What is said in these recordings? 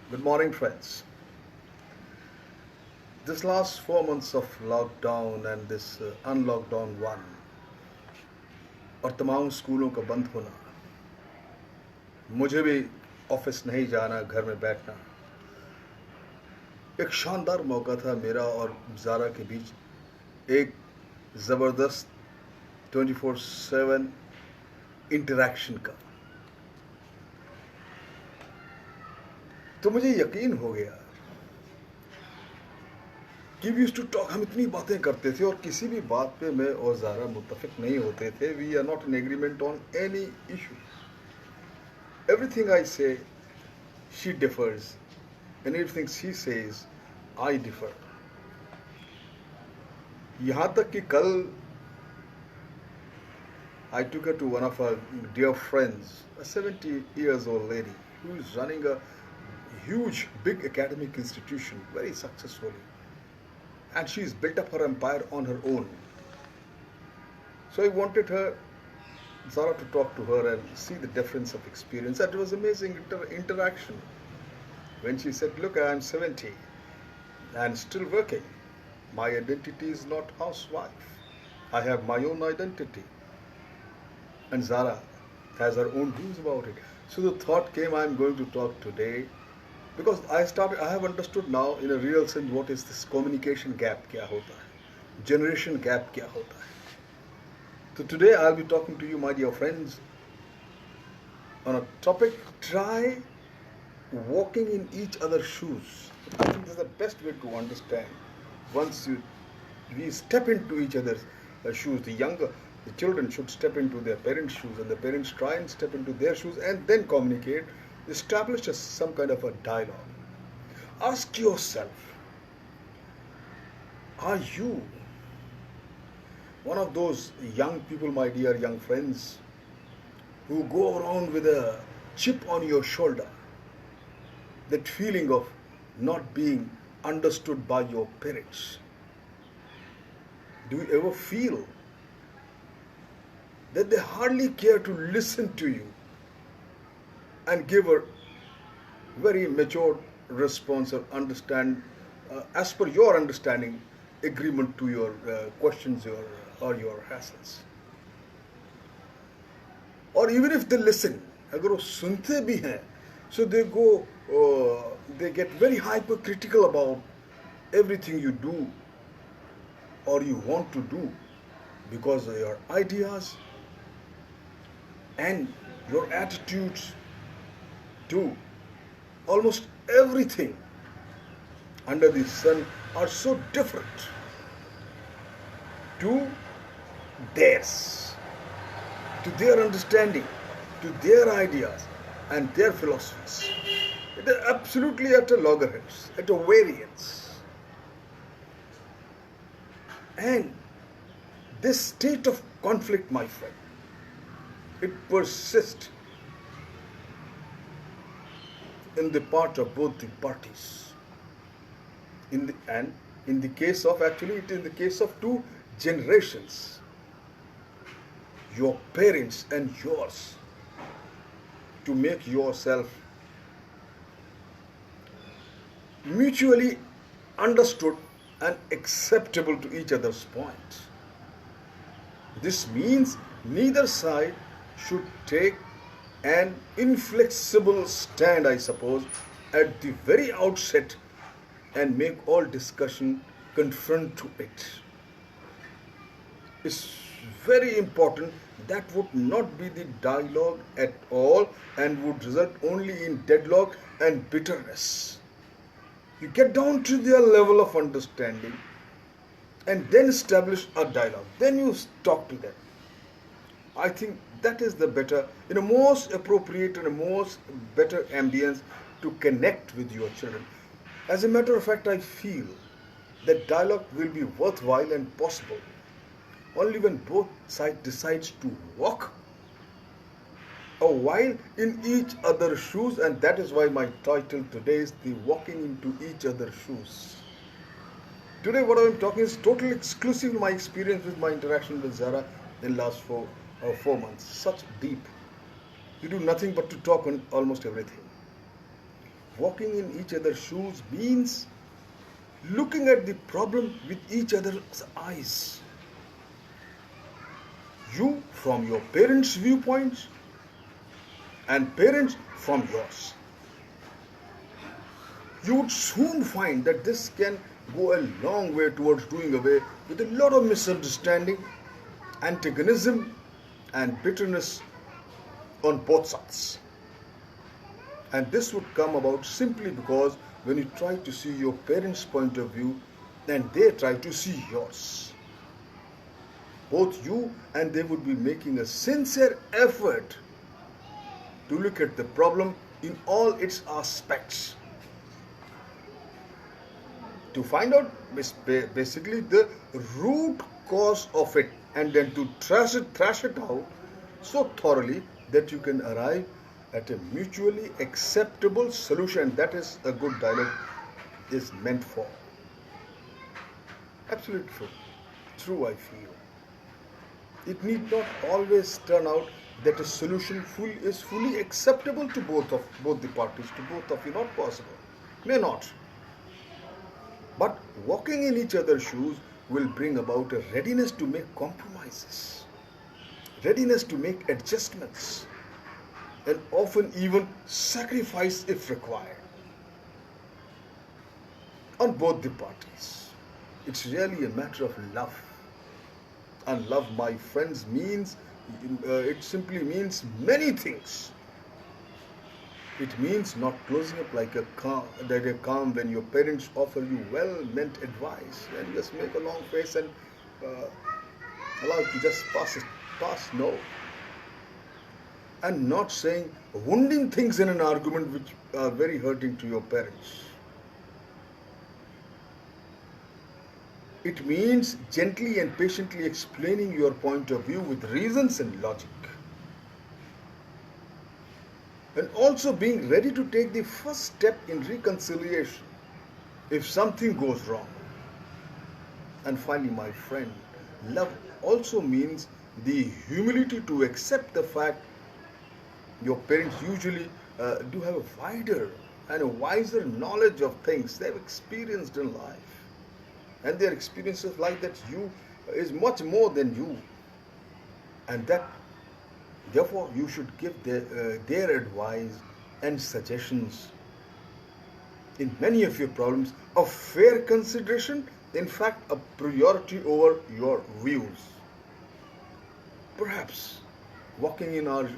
Good morning, friends. This last 4 months of lockdown and this unlockdown one और तमाम स्कूलों का बंद होना, मुझे भी ऑफिस नहीं जाना, घर में बैठना, एक शानदार मौका था मेरा और ज़ारा के बीच एक ज़बरदस्त 24/7 इंटरेक्शन का। तो मुझे यकीन हो गया कि वी यूज्ड टू टॉक, हम इतनी बातें करते थे और किसी भी बात पे मैं और ज़ारा मुत्तफिक नहीं होते थे. We are not in agreement on any issue. Everything I say she differs and everything she says I differ. यहाँ तक कि कल I took her to one of our dear friends, a 70 years old lady who is running a huge, big academic institution very successfully. And she's built up her empire on her own. So I wanted Zara, to talk to her and see the difference of experience. And it was amazing interaction. When she said, look, I'm 70 and still working. My identity is not housewife. I have my own identity. And Zara has her own views about it. So the thought came, I'm going to talk today because I have understood now in a real sense what is this communication gap kya hota hai, generation gap kya hota hai. So today I'll be talking to you, my dear friends, on a topic: try walking in each other's shoes. I think this is the best way to understand. Once we step into each other's shoes, the children should step into their parents' shoes, and the parents try and step into their shoes and then communicate, establish some kind of a dialogue. Ask yourself, are you one of those young people, my dear young friends, who go around with a chip on your shoulder, that feeling of not being understood by your parents? Do you ever feel that they hardly care to listen to you and give a very mature response or understand, as per your understanding, agreement to your questions or your hassles? Or even if they listen, agar wo sunte bhi hain, so they get very hypercritical about everything you do or you want to do, because of your ideas and your attitudes to almost everything under the sun are so different to theirs, to their understanding, to their ideas and their philosophies. They're absolutely at a loggerheads, at a variance. And this state of conflict, my friend, it persists in the part of both the parties. In the case of two generations, your parents and yours, to make yourself mutually understood and acceptable to each other's point. This means neither side should take an inflexible stand, I suppose, at the very outset and make all discussion confront to it. It's very important. That would not be the dialogue at all and would result only in deadlock and bitterness. You get down to their level of understanding and then establish a dialogue. Then you talk to them. I think that is the better, in a most appropriate and a most better ambience to connect with your children. As a matter of fact, I feel that dialogue will be worthwhile and possible only when both sides decides to walk a while in each other's shoes, and that is why my title today is the walking into each other's shoes. Today what I am talking is totally exclusive my experience with my interaction with Zara in last 4 months. Such deep. We do nothing but to talk on almost everything. walking in each other's shoes means looking at the problem with each other's eyes. You from your parents' viewpoints and parents from yours. You would soon find that this can go a long way towards doing away with a lot of misunderstanding, antagonism, and bitterness on both sides. And this would come about simply because when you try to see your parents' point of view and they try to see yours. Both you and they would be making a sincere effort to look at the problem in all its aspects. To find out basically the root cause of it and then to thrash it out so thoroughly that you can arrive at a mutually acceptable solution. That is a good dialogue is meant for. Absolutely true. True, I feel. It need not always turn out that a solution is fully acceptable to both the parties, to both of you. Not possible. May not. But walking in each other's shoes will bring about a readiness to make compromises, readiness to make adjustments, and often even sacrifice if required on both the parties. It's really a matter of love. And love, my friends, means it simply means many things. It means not closing up like a calm when your parents offer you well-meant advice and just make a long face and allow it to just pass no. And not saying wounding things in an argument which are very hurting to your parents. It means gently and patiently explaining your point of view with reasons and logic. And also being ready to take the first step in reconciliation if something goes wrong. And finally, my friend, love also means the humility to accept the fact your parents usually do have a wider and a wiser knowledge of things they've experienced in life. And their experience of life that you is much more than you. And that therefore you should give their advice and suggestions in many of your problems of fair consideration, in fact a priority over your views. Perhaps walking in our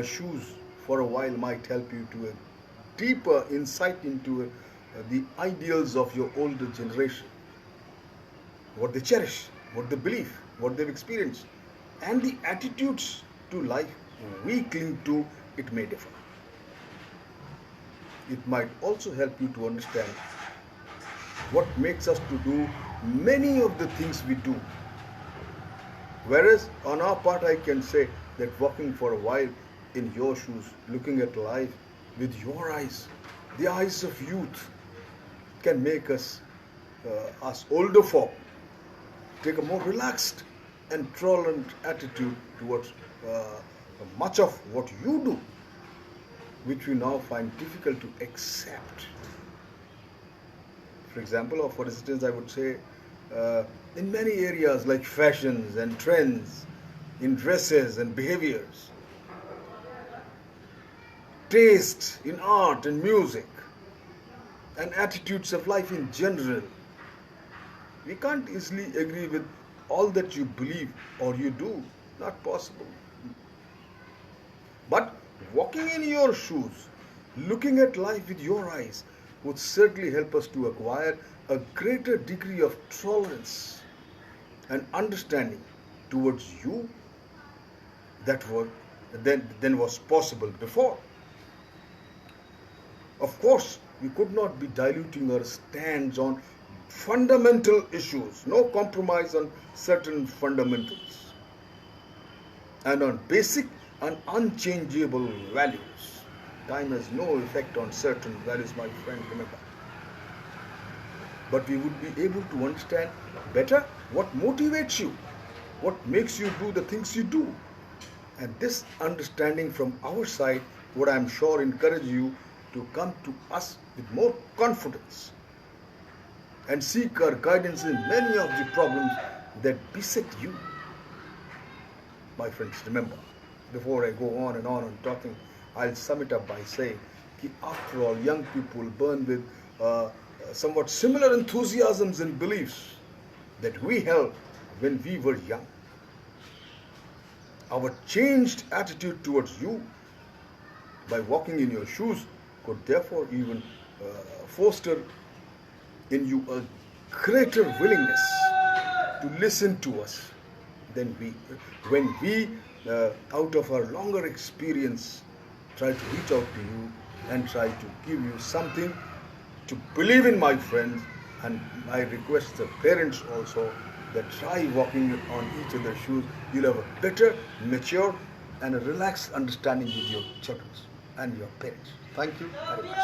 shoes for a while might help you to a deeper insight into the ideals of your older generation, what they cherish, what they believe, what they've experienced, and the attitudes to life we cling to. It may differ. It might also help you to understand what makes us to do many of the things we do. Whereas on our part, I can say that walking for a while in your shoes, looking at life with your eyes, the eyes of youth, can make us older folk take a more relaxed and tolerant attitude towards much of what you do, which we now find difficult to accept. For example, or for instance, I would say in many areas like fashions and trends, in dresses and behaviors, tastes in art and music, and attitudes of life in general, we can't easily agree with all that you believe or you do. Not possible. But walking in your shoes, looking at life with your eyes, would certainly help us to acquire a greater degree of tolerance and understanding towards you than was possible before. Of course, we could not be diluting our stands on fundamental issues, no compromise on certain fundamentals, and on basic and unchangeable values. Time has no effect on certain values, my friend, remember. But we would be able to understand better what motivates you, what makes you do the things you do. And this understanding from our side would, I'm sure, encourage you to come to us with more confidence and seek our guidance in many of the problems that beset you. My friends, remember, before I go on and on talking, I'll sum it up by saying, after all, young people burn with somewhat similar enthusiasms and beliefs that we held when we were young. Our changed attitude towards you by walking in your shoes could therefore even foster in you a greater willingness to listen to us than when we, out of our longer experience, try to reach out to you and try to give you something to believe in, my friends. And I request the parents also that try walking on each other's shoes. You'll have a better, mature and a relaxed understanding with your children and your parents. Thank you very much.